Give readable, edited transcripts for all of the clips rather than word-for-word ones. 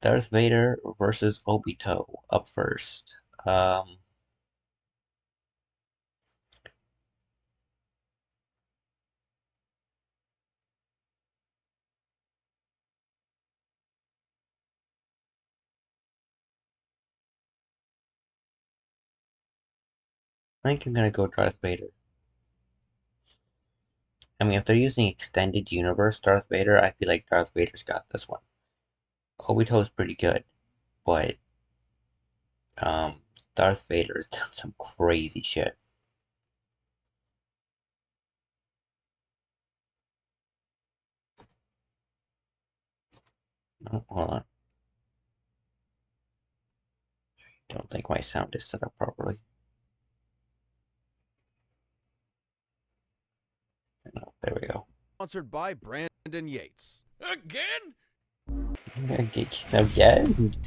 Darth Vader versus Obito up first. I think I'm gonna go Darth Vader. I mean, if they're using extended universe Darth Vader, I feel like Darth Vader's got this one. Obito's pretty good, but um, Darth Vader has done some crazy shit. Oh, hold on. Don't think my sound is set up properly. No, there we go. Sponsored by Brandon Yates. Again?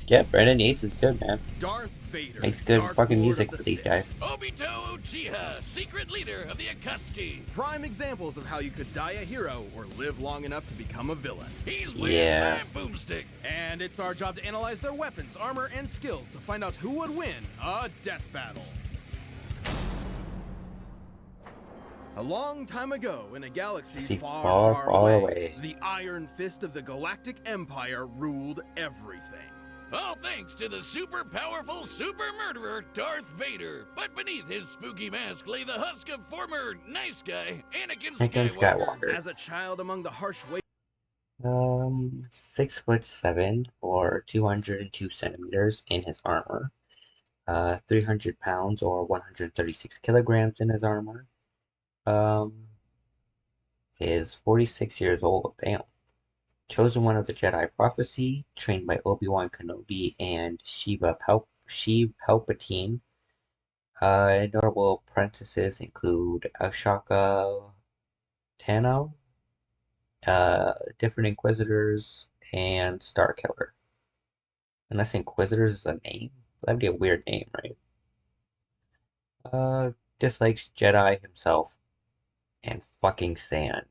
Yeah, Brandon Yates is good, man. Darth Vader, Makes good Dark fucking Lord of music the for these Sith. guys. Obito Uchiha, secret leader of the Akatsuki. Prime examples of how you could die a hero or live long enough to become a villain. He's with Yeah. my boomstick. And it's our job to analyze their weapons, armor, and skills to find out who would win a death battle. A long time ago, in a galaxy far away, the Iron Fist of the Galactic Empire ruled everything. All thanks to the super powerful super murderer Darth Vader. But beneath his spooky mask lay the husk of former nice guy Anakin Skywalker. As a child among the harsh ways, 6'7" or 202 centimeters in his armor. 300 pounds or 136 kilograms in his armor. Is 46 years old. Damn. Chosen one of the Jedi Prophecy, trained by Obi-Wan Kenobi and Sheev Palpatine. Notable apprentices include Ashaka Tano, different Inquisitors, and Starkiller. Unless Inquisitors is a name? That'd be a weird name, right? Dislikes Jedi himself and fucking sand.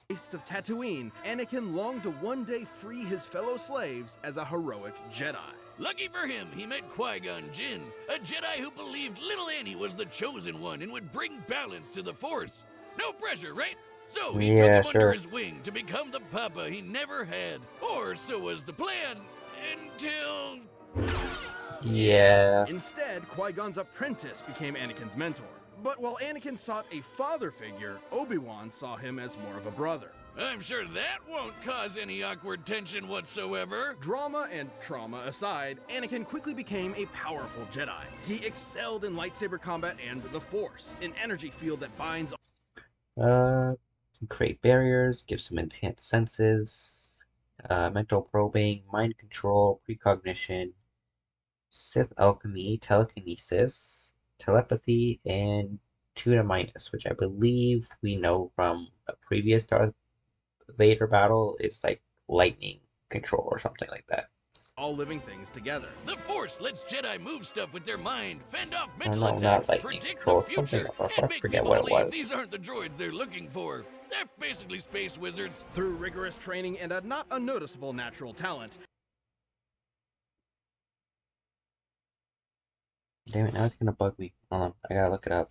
of Tatooine, Anakin longed to one day free his fellow slaves as a heroic Jedi. Lucky for him, he met Qui-Gon Jinn, a Jedi who believed little Annie was the chosen one and would bring balance to the Force. No pressure, right? So he took him under his wing to become the papa he never had. Or so was the plan, until... Yeah. Instead, Qui-Gon's apprentice became Anakin's mentor. But while Anakin sought a father figure, Obi-Wan saw him as more of a brother. I'm sure that won't cause any awkward tension whatsoever. Drama and trauma aside, Anakin quickly became a powerful Jedi. He excelled in lightsaber combat and the Force, an energy field that binds... Create barriers, gives him enhanced senses, mental probing, mind control, precognition, Sith alchemy, telekinesis, telepathy, and Tuna Minus, which I believe we know from a previous Darth Vader battle. It's like lightning control or something like that. All living things together. The Force lets Jedi move stuff with their mind, fend off mental attacks, predict the future, and make people believe these aren't the droids they're looking for. They're basically space wizards. Through rigorous training and a not unnoticeable natural talent. Damn it, now it's gonna bug me. Hold on, I gotta look it up.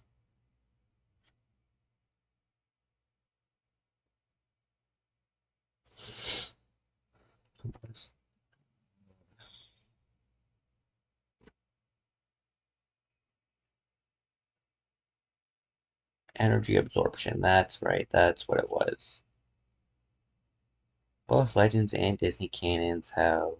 Energy absorption, that's right, that's what it was. Both Legends and Disney canons have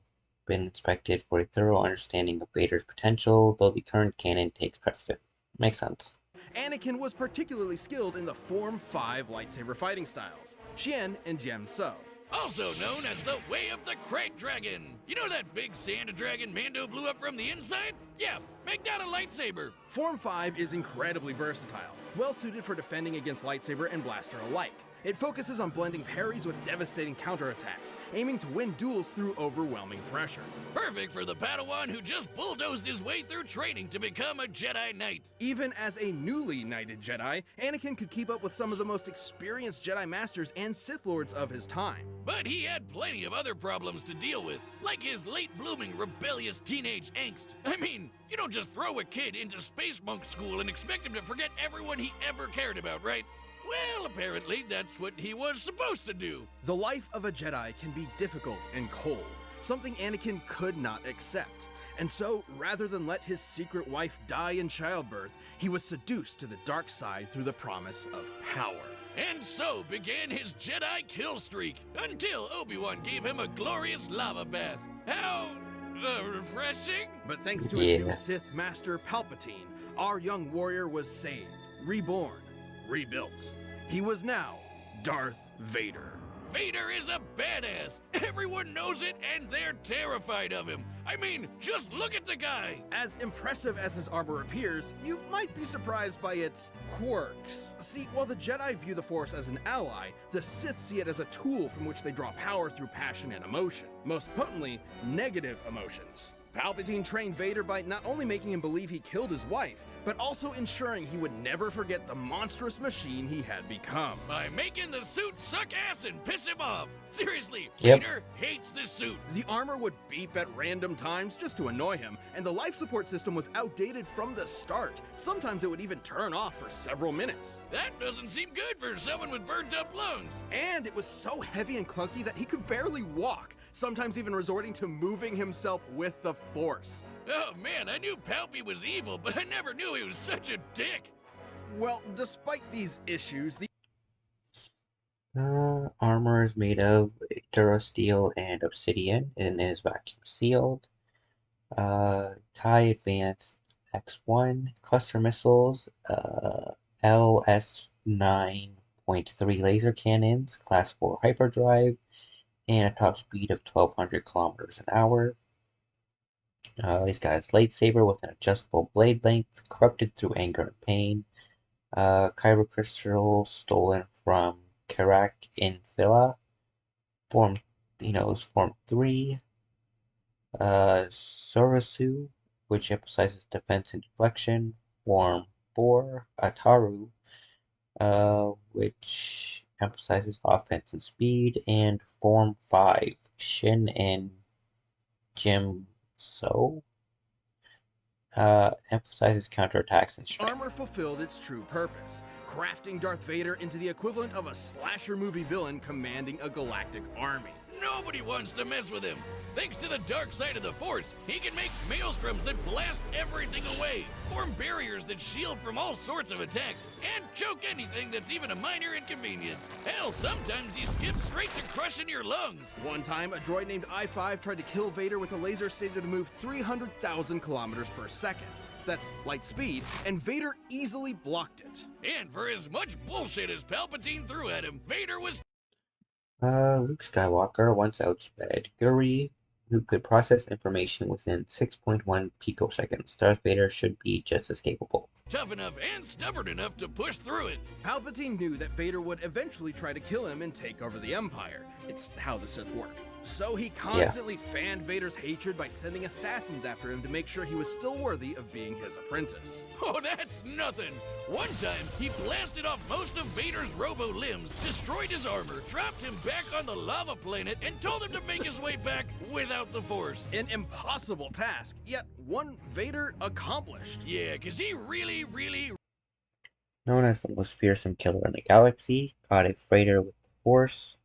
been inspected for a thorough understanding of Vader's potential, though the current canon takes precedent. Makes sense. Anakin was particularly skilled in the Form 5 lightsaber fighting styles, Xian and Gem So. Also known as the Way of the Crate Dragon. You know that big sand dragon Mando blew up from the inside? Yeah, make that a lightsaber. Form 5 is incredibly versatile, well suited for defending against lightsaber and blaster alike. It focuses on blending parries with devastating counterattacks, aiming to win duels through overwhelming pressure. Perfect for the Padawan who just bulldozed his way through training to become a Jedi Knight. Even as a newly knighted Jedi, Anakin could keep up with some of the most experienced Jedi Masters and Sith Lords of his time. But he had plenty of other problems to deal with, like his late-blooming rebellious teenage angst. I mean, you don't just throw a kid into Space Monk School and expect him to forget everyone he ever cared about, right? Well, apparently that's what he was supposed to do. The life of a Jedi can be difficult and cold, something Anakin could not accept. And so, rather than let his secret wife die in childbirth, he was seduced to the dark side through the promise of power. And so began his Jedi kill streak, until Obi-Wan gave him a glorious lava bath. How refreshing. But thanks to his new Sith Master Palpatine, our young warrior was saved, reborn, rebuilt. He was now Darth Vader. Vader is a badass. Everyone knows it, and they're terrified of him. I mean, just look at the guy. As impressive as his armor appears, you might be surprised by its quirks. See, while the Jedi view the Force as an ally, the Sith see it as a tool from which they draw power through passion and emotion. Most potently, negative emotions. Palpatine trained Vader by not only making him believe he killed his wife, but also ensuring he would never forget the monstrous machine he had become. By making the suit suck ass and piss him off. Seriously, Vader hates this suit. The armor would beep at random times just to annoy him, and the life support system was outdated from the start. Sometimes it would even turn off for several minutes. That doesn't seem good for someone with burnt up lungs. And it was so heavy and clunky that he could barely walk, sometimes even resorting to moving himself with the Force. Oh man, I knew Palpy was evil, but I never knew he was such a dick. Well, despite these issues, the armor is made of durasteel and obsidian and is vacuum sealed. TIE Advanced X1 cluster missiles, LS9.3 laser cannons, class 4 hyperdrive, and a top speed of 1,200 kilometers an hour. He's got his lightsaber with an adjustable blade length, corrupted through anger and pain. Kyber crystal stolen from Karak in Phila. Form 3. Sorosu, which emphasizes defense and deflection. Form 4. Ataru, which emphasizes offense and speed. And Form 5. Shin and Jim. Emphasizes counterattacks and strength. Armor fulfilled its true purpose, crafting Darth Vader into the equivalent of a slasher movie villain commanding a galactic army. Nobody wants to mess with him. Thanks to the dark side of the Force, he can make maelstroms that blast everything away, form barriers that shield from all sorts of attacks, and choke anything that's even a minor inconvenience. Hell, sometimes he skips straight to crushing your lungs. One time, a droid named I-5 tried to kill Vader with a laser stated to move 300,000 kilometers per second. That's light speed, and Vader easily blocked it. And for as much bullshit as Palpatine threw at him, Vader was Luke Skywalker once outsped Guri, who could process information within 6.1 picoseconds. Darth Vader should be just as capable. tough enough and stubborn enough to push through it. Palpatine knew that Vader would eventually try to kill him and take over the Empire. It's how the Sith work. So he constantly fanned Vader's hatred by sending assassins after him to make sure he was still worthy of being his apprentice. Oh, that's nothing. One time, he blasted off most of Vader's robo-limbs, destroyed his armor, dropped him back on the lava planet, and told him to make his way back without the Force. An impossible task, yet one Vader accomplished. Yeah, because he really Known as the most fearsome killer in the galaxy, got a freighter with the Force.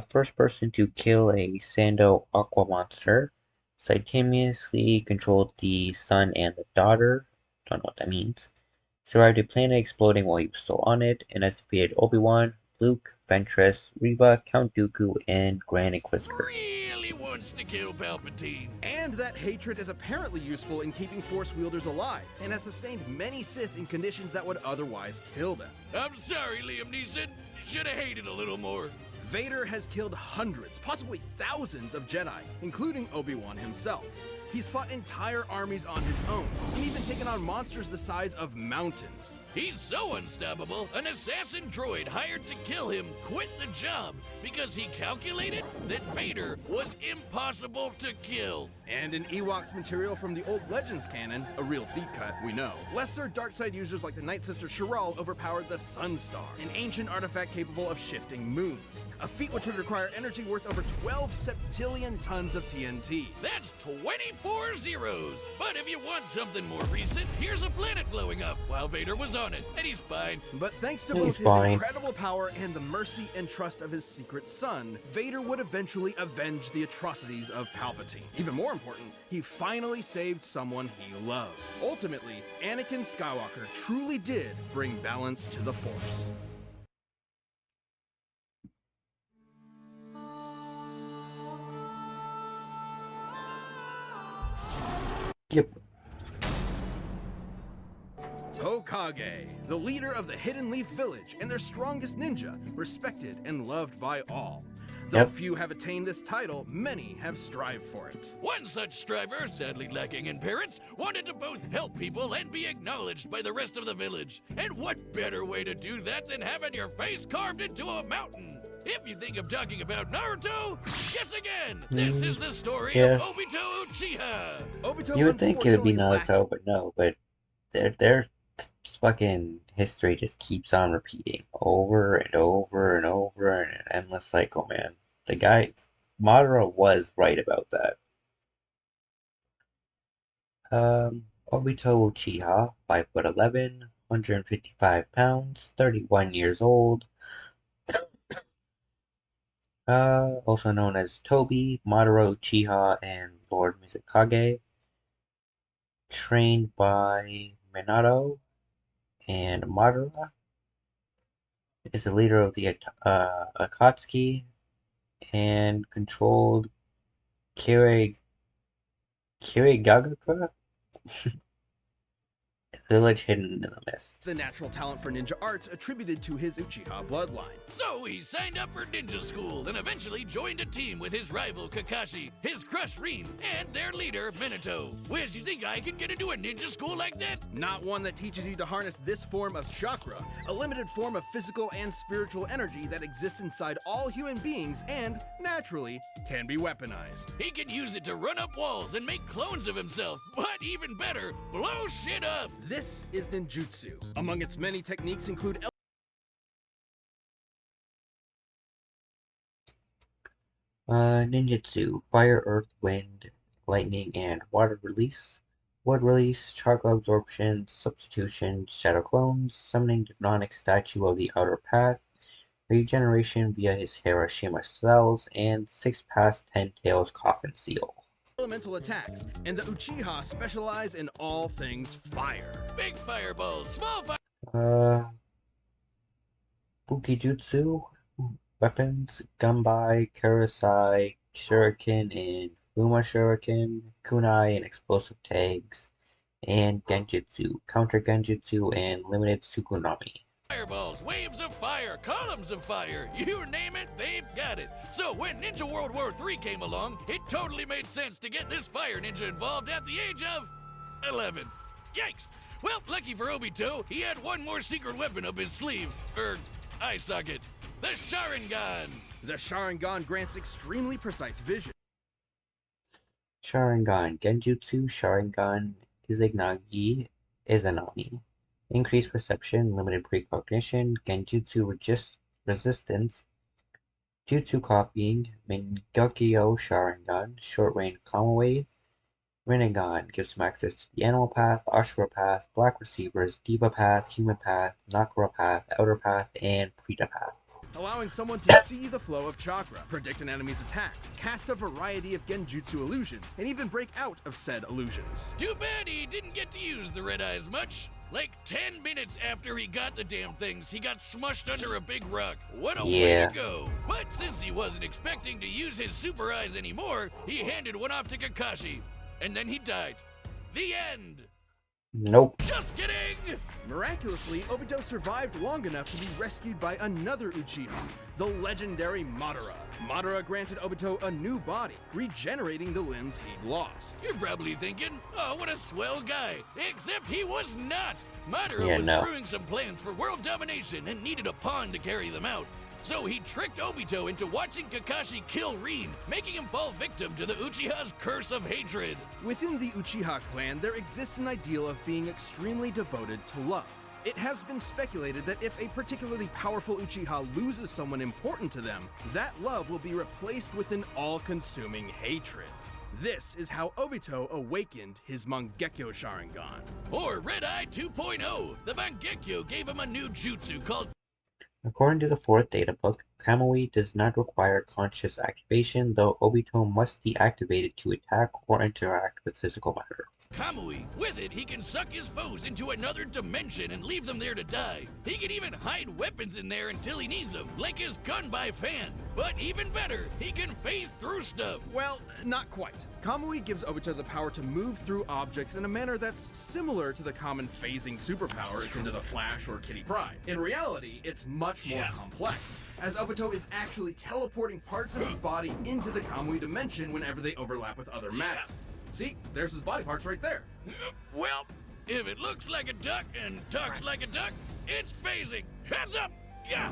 First person to kill a Sando aqua monster. Simultaneously controlled the son and the daughter. Don't know what that means. Survived a planet exploding while he was still on it, and has defeated Obi-Wan, Luke, Ventress, Reva, Count Dooku, and Grand Inquisitor. really wants to kill Palpatine. And that hatred is apparently useful in keeping Force wielders alive, and has sustained many Sith in conditions that would otherwise kill them. I'm sorry, Liam Neeson. Should have hated a little more. Vader has killed hundreds, possibly thousands of Jedi, including Obi-Wan himself. He's fought entire armies on his own, and even taken on monsters the size of mountains. He's so unstoppable, an assassin droid hired to kill him quit the job because he calculated that Vader was impossible to kill. And in Ewok's material from the old Legends canon, a real deep cut, we know, lesser dark-side users like the Night Sister Shiral overpowered the Sunstar, an ancient artifact capable of shifting moons, a feat which would require energy worth over 12 septillion tons of TNT. That's 24 zeros. But if you want something more recent, here's a planet blowing up while Vader was on it, and he's fine. But thanks to He's both fine. his incredible power and the mercy and trust of his secret son, Vader would eventually avenge the atrocities of Palpatine. Even more important, he finally saved someone he loved. Ultimately, Anakin Skywalker truly did bring balance to the Force. Yep. Hokage, the leader of the Hidden Leaf Village and their strongest ninja, respected and loved by all. Though Yep. few have attained this title, many have strived for it. One such striver, sadly lacking in parents, wanted to both help people and be acknowledged by the rest of the village. And what better way to do that than having your face carved into a mountain? If you think I'm talking about Naruto, guess again! This is the story yeah. of Obito Uchiha! Obito You would think it would be unfortunately Naruto, but no. But their fucking history just keeps on repeating over and over and over in an endless cycle, man. The guy, Madara was right about that. Obito Uchiha, 5'11", 155 pounds, 31 years old. Also known as Toby, Madara Uchiha, and Lord Mizukage. Trained by Minato and Madara. Is the leader of the Akatsuki and controlled Kirigagaku village hidden in the mist. the natural talent for ninja arts attributed to his Uchiha bloodline. So he signed up for ninja school and eventually joined a team with his rival Kakashi, his crush Rin, and their leader Minato. Where do you think I could get into a ninja school like that? Not one that teaches you to harness this form of chakra, a limited form of physical and spiritual energy that exists inside all human beings and, naturally, can be weaponized. He can use it to run up walls and make clones of himself, but even better, blow shit up. This is ninjutsu. Among its many techniques include Ninjutsu, fire, earth, wind, lightning, and water release. Wood release, chakra absorption, substitution, shadow clones, summoning demonic statue of the outer path, regeneration via his Hiroshima cells, and 6 past 10 tails coffin seal. elemental attacks, and the Uchiha specialize in all things fire. Big fireballs, small fire. Bukijutsu, weapons, Gunbai, Kurosai, Shuriken, and Fuma Shuriken, Kunai, and explosive tags, and Genjutsu, counter Genjutsu, and limited Tsukunami. Fireballs, waves of fire, columns of fire, you name it, they've got it. So when Ninja World War III came along, it totally made sense to get this fire ninja involved at the age of 11. Yikes! Well, lucky for Obito, he had one more secret weapon up his sleeve, eye socket, the Sharingan. The Sharingan grants extremely precise vision. Sharingan, Genjutsu, Sharingan, Izanagi, increased perception, limited precognition, Genjutsu resistance, Jutsu copying, Mingekyo Sharingan, short range Kama wave, Rinnegan gives him access to the Animal Path, Ashura Path, Black Receivers, Diva Path, Human Path, Nakura Path, Outer Path, and Preta Path. Allowing someone to see the flow of chakra, predict an enemy's attacks, cast a variety of genjutsu illusions, and even break out of said illusions. Too bad he didn't get to use the red eyes much. Like 10 minutes after he got the damn things, he got smushed under a big rock. What a way to go. But since he wasn't expecting to use his super eyes anymore, he handed one off to Kakashi. And then he died. The end. Nope. Just kidding! Miraculously, Obito survived long enough to be rescued by another Uchiha, the legendary Madara. Madara granted Obito a new body, regenerating the limbs he'd lost. You're probably thinking, oh, what a swell guy. Except he was not. Madara Yeah, was no. brewing some plans for world domination and needed a pawn to carry them out. So he tricked Obito into watching Kakashi kill Rin, making him fall victim to the Uchiha's curse of hatred. Within the Uchiha clan, there exists an ideal of being extremely devoted to love. It has been speculated that if a particularly powerful Uchiha loses someone important to them, that love will be replaced with an all-consuming hatred. This is how Obito awakened his Mangekyo Sharingan. Or Red Eye 2.0. The Mangekyo gave him a new jutsu called According to the fourth data book, Kamui does not require conscious activation, though Obito must deactivate it to attack or interact with physical matter. Kamui. With it, he can suck his foes into another dimension and leave them there to die. He can even hide weapons in there until he needs them, like his gun by fan. But even better, he can phase through stuff. Well, not quite. Kamui gives Obito the power to move through objects in a manner that's similar to the common phasing superpower akin to the Flash or Kitty Pryde. In reality, it's much more complex, as Obito is actually teleporting parts of his body into the Kamui dimension whenever they overlap with other matter. See, there's his body parts right there. Well, if it looks like a duck and talks like a duck, it's phasing. Heads up! Yeah!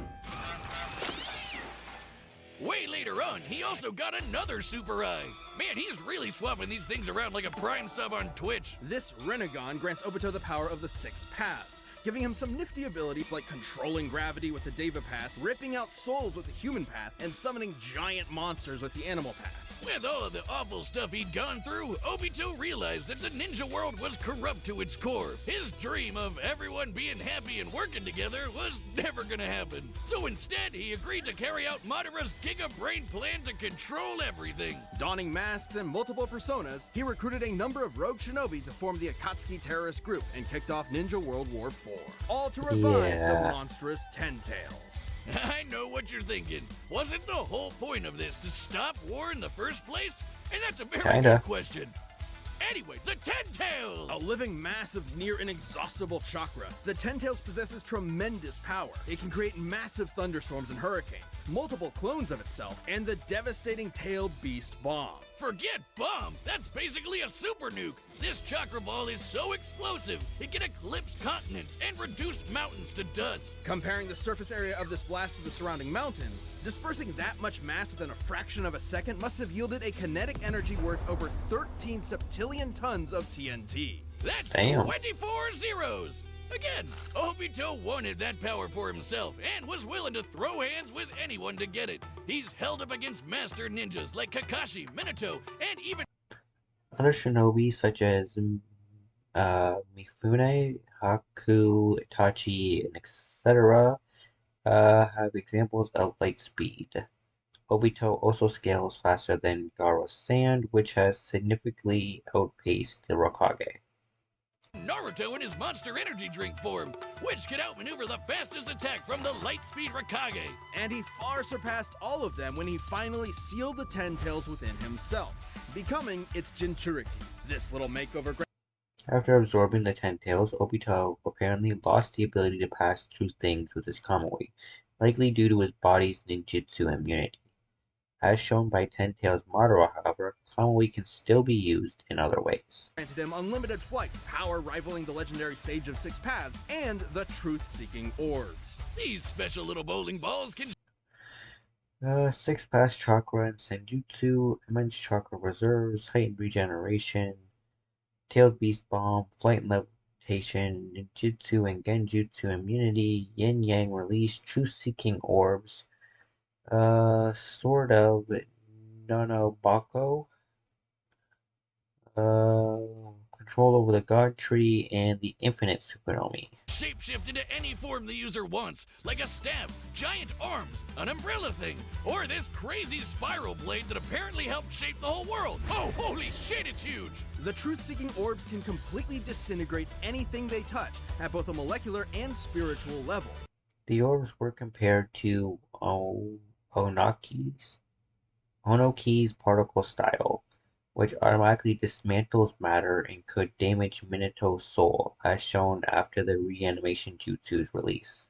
Way later on, he also got another super eye. Man, he's really swapping these things around like a Prime sub on Twitch. This Rinnegan grants Obito the power of the 6 paths, giving him some nifty abilities like controlling gravity with the Deva path, ripping out souls with the human path, and summoning giant monsters with the animal path. With all of the awful stuff he'd gone through, Obito realized that the ninja world was corrupt to its core. His dream of everyone being happy and working together was never gonna happen. So instead, he agreed to carry out Madara's Giga Brain plan to control everything. Donning masks and multiple personas, he recruited a number of rogue shinobi to form the Akatsuki terrorist group and kicked off Ninja World War IV, all to revive the monstrous Ten Tails. I know what you're thinking. Wasn't the whole point of this to stop war in the first place? And that's a very good question. Anyway, the Ten Tails! A living mass of near inexhaustible chakra, the Ten Tails possesses tremendous power. It can create massive thunderstorms and hurricanes, multiple clones of itself, and the devastating tailed beast bomb. Forget bomb! That's basically a super nuke! This chakra ball is so explosive, it can eclipse continents and reduce mountains to dust. Comparing the surface area of this blast to the surrounding mountains, dispersing that much mass within a fraction of a second must have yielded a kinetic energy worth over 13 septillion tons of TNT. That's 24 zeros! Again, Obito wanted that power for himself and was willing to throw hands with anyone to get it. He's held up against master ninjas like Kakashi, Minato, and even other shinobi such as Mifune, Haku, Itachi, and etc. Have examples of light speed. Obito also scales faster than Gaara's sand, which has significantly outpaced the Rokage. Naruto in his monster energy drink form, which could outmaneuver the fastest attack from the light speed Rokage. And he far surpassed all of them when he finally sealed the Ten Tails within himself, becoming its Jinchuriki. This little makeover. After absorbing the Ten Tails, Obito apparently lost the ability to pass through things with his Kamui, likely due to his body's ninjutsu immunity. As shown by Ten Tails Madara, however, Kamui can still be used in other ways. Granted him unlimited flight, power rivaling the legendary Sage of Six Paths, and the truth-seeking orbs. These special little bowling balls can Six Paths Chakra and Senjutsu, immense chakra reserves, heightened regeneration, tailed beast bomb, flight and levitation, ninjutsu and genjutsu immunity, yin-yang release, truth-seeking orbs, sort of Nanobako, control over the God Tree, and the Infinite Supernomi. shapeshift into any form the user wants, like a staff, giant arms, an umbrella thing, or this crazy spiral blade that apparently helped shape the whole world. Oh, holy shit, it's huge! The truth-seeking orbs can completely disintegrate anything they touch at both a molecular and spiritual level. The orbs were compared to Onoki's particle style, which automatically dismantles matter and could damage Minato's soul, as shown after the reanimation jutsu's release.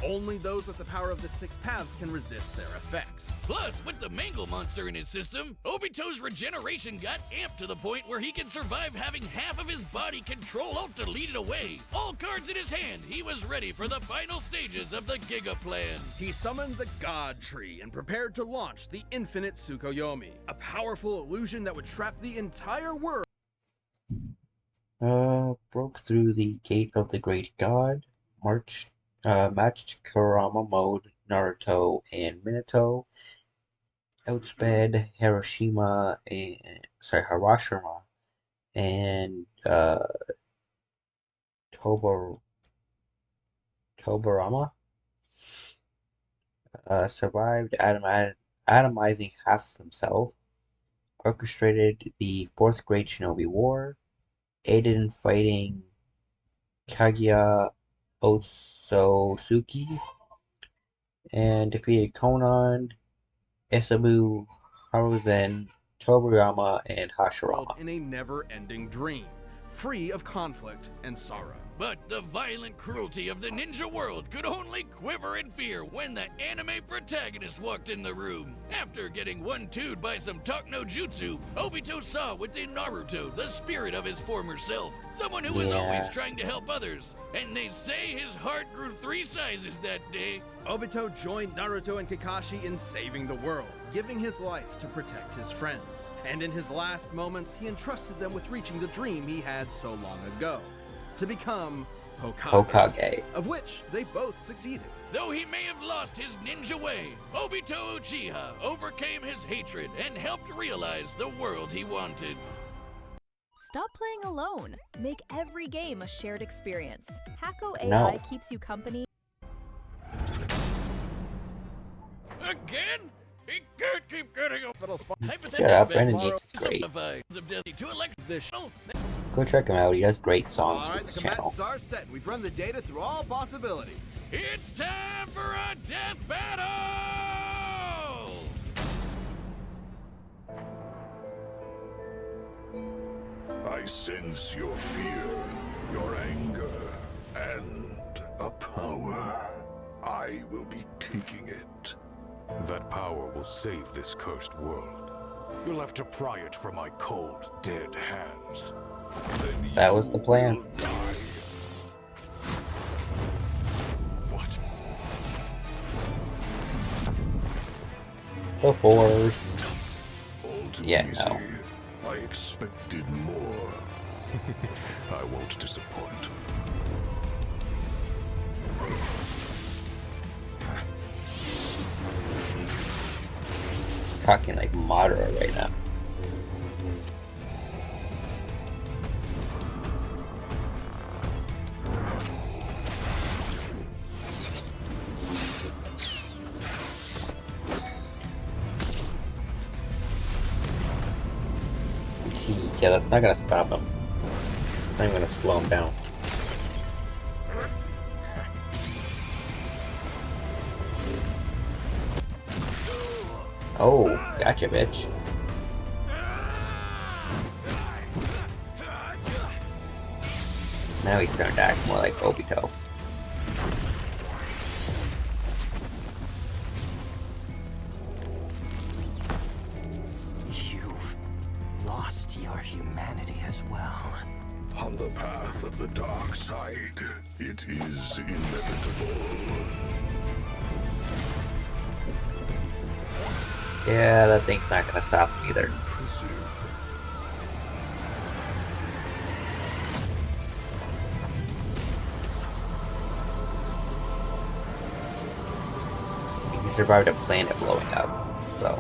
Only those with the power of the six paths can resist their effects. Plus, with the Mangle monster in his system, Obito's regeneration got amped to the point where he can survive having half of his body control Alt deleted away. All cards in his hand, he was ready for the final stages of the Giga Plan. He summoned the God Tree and prepared to launch the Infinite Tsukuyomi, a powerful illusion that would trap the entire world. Broke through the Gate of the Great God, matched Kurama mode, Naruto, and Minato, outsped Harashima and Tobarama, survived atomizing half of himself, orchestrated the Fourth Great Shinobi War, aided in fighting Kaguya Otsutsuki, and defeated Konan, Isamu, Haruzen, Tobarama, and Hashirama. In a never-ending dream, free of conflict and sorrow. But the violent cruelty of the ninja world could only quiver in fear when the anime protagonist walked in the room. After getting 1-2'd by some talk no jutsu, Obito saw within Naruto the spirit of his former self, someone who was always trying to help others. And they'd say his heart grew 3 sizes that day. Obito joined Naruto and Kakashi in saving the world, giving his life to protect his friends. And in his last moments, he entrusted them with reaching the dream he had so long ago, to become Hokage, of which they both succeeded. Though he may have lost his ninja way, Obito Uchiha overcame his hatred and helped realize the world he wanted. Stop playing alone. Make every game a shared experience. Hako AI keeps you company. Again? He can't keep getting a Shut up, Renegade's great. Go check him out, he has great songs for this channel. All right, the combatants are set. We've run the data through all possibilities. It's time for a death battle! I sense your fear, your anger, and a power. I will be taking it. That power will save this cursed world. You'll have to pry it from my cold, dead hands. Then That was the plan. will die. What? The Force. All too Yeah, easy. no. I expected more. I won't disappoint. Talking like Madara right now. Yeah, that's not gonna stop him. It's not even gonna slow him down. Oh, gotcha, bitch. Now he's starting to act more like Obito. You've lost your humanity as well. On the path of the dark side, it is inevitable. Yeah, that thing's not gonna stop him either. He survived a planet blowing up, so.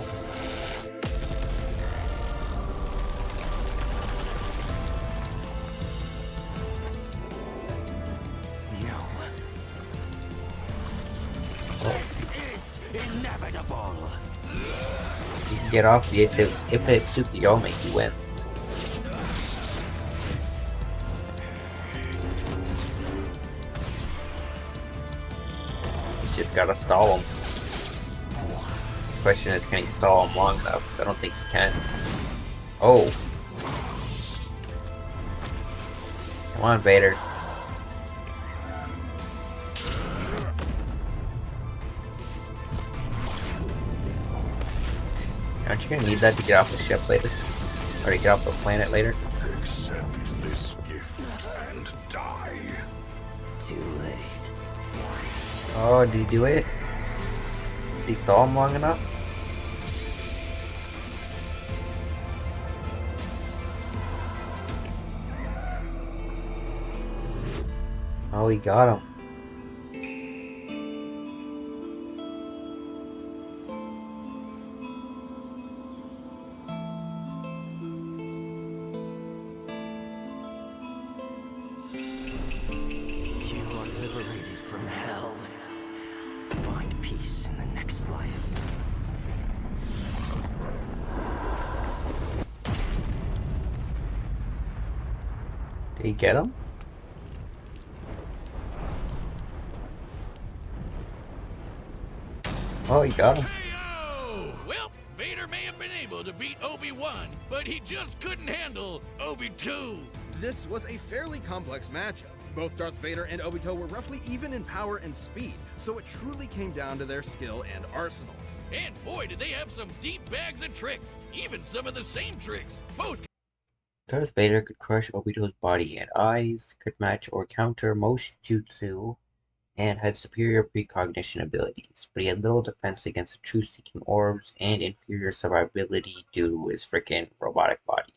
No. This is inevitable. He can get off the Infinite Tsukuyomi, he wins. He's just gotta stall him. Question is, can he stall him long enough? Because I don't think he can. Oh. Come on, Vader. Aren't you gonna need that to get off the ship later? Or to get off the planet later? Accept this gift and die. Too late. Oh, did he do it? Did he stall him long enough? Oh, he got him. You are liberated from hell. Find peace in the next life. Did he get him? Oh, he got him. Hey-o! Well, Vader may have been able to beat Obi-Wan, but he just couldn't handle Obi-2. This was a fairly complex matchup. Both Darth Vader and Obito were roughly even in power and speed, so it truly came down to their skill and arsenals. And boy, did they have some deep bags of tricks. Even some of the same tricks. Both Darth Vader could crush Obito's body and eyes, could match or counter most jutsu, and had superior precognition abilities, but he had little defense against the truth-seeking orbs and inferior survivability due to his frickin' robotic body.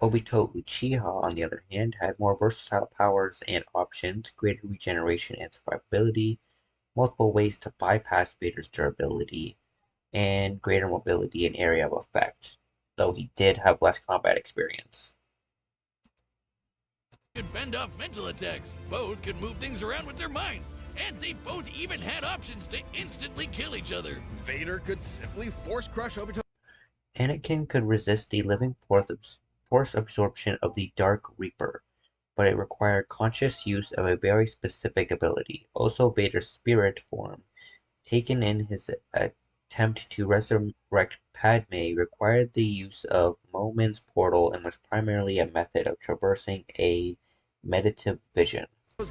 Obito Uchiha, on the other hand, had more versatile powers and options, greater regeneration and survivability, multiple ways to bypass Vader's durability, and greater mobility and area of effect, though he did have less combat experience. could fend off mental attacks. Both could move things around with their minds. And they both even had options to instantly kill each other. Vader could simply force crush Obito. Anakin could resist the living force absorption of the Dark Reaper, but it required conscious use of a very specific ability. Also, Vader's spirit form, taken in his attempt to resurrect Padme, required the use of Momin's portal and was primarily a method of traversing a meditative vision.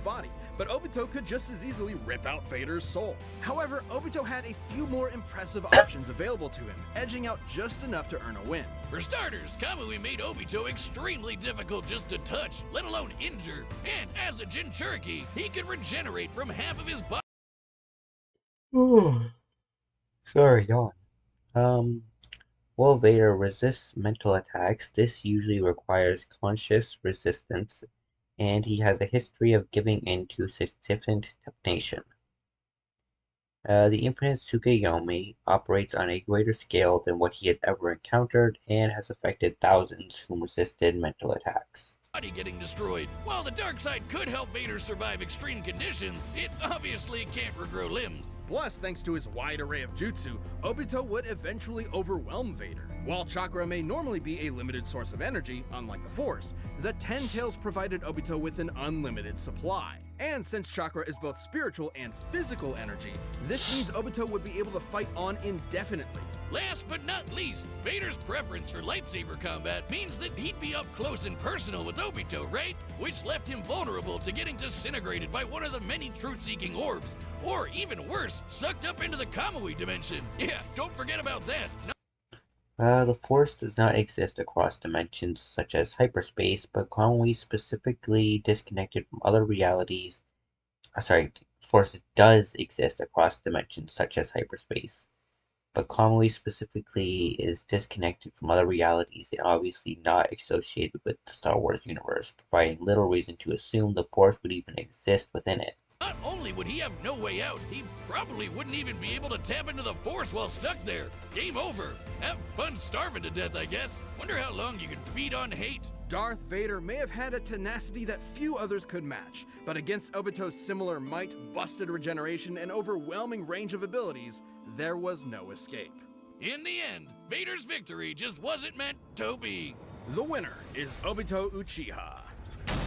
Body, but Obito could just as easily rip out Vader's soul. However, Obito had a few more impressive options available to him, edging out just enough to earn a win. For starters, Kamui made Obito extremely difficult just to touch, let alone injure. And as a Jinchuriki, he could regenerate from half of his body. Sorry, yawn. While Vader resists mental attacks, this usually requires conscious resistance, and he has a history of giving in to sufficient temptation. The infinite Tsukuyomi operates on a greater scale than what he has ever encountered and has affected thousands whom resisted mental attacks. Body getting destroyed. While the dark side could help Vader survive extreme conditions, it obviously can't regrow limbs. Plus, thanks to his wide array of jutsu, Obito would eventually overwhelm Vader. While chakra may normally be a limited source of energy, unlike the Force, the Ten Tails provided Obito with an unlimited supply. And since chakra is both spiritual and physical energy, this means Obito would be able to fight on indefinitely. Last but not least, Vader's preference for lightsaber combat means that he'd be up close and personal with Obito, right? Which left him vulnerable to getting disintegrated by one of the many truth-seeking orbs. Or even worse, sucked up into the Kamui dimension. Yeah, don't forget about that. The Force does not exist across dimensions such as hyperspace, but Kamui specifically disconnected from other realities. Force does exist across dimensions such as hyperspace, but Kamui specifically is disconnected from other realities and obviously not associated with the Star Wars universe, providing little reason to assume the Force would even exist within it. Not only would he have no way out, he probably wouldn't even be able to tap into the Force while stuck there. Game over. Have fun starving to death, I guess. Wonder how long you can feed on hate. Darth Vader may have had a tenacity that few others could match, but against Obito's similar might, busted regeneration, and overwhelming range of abilities, there was no escape. In the end, Vader's victory just wasn't meant to be. The winner is Obito Uchiha.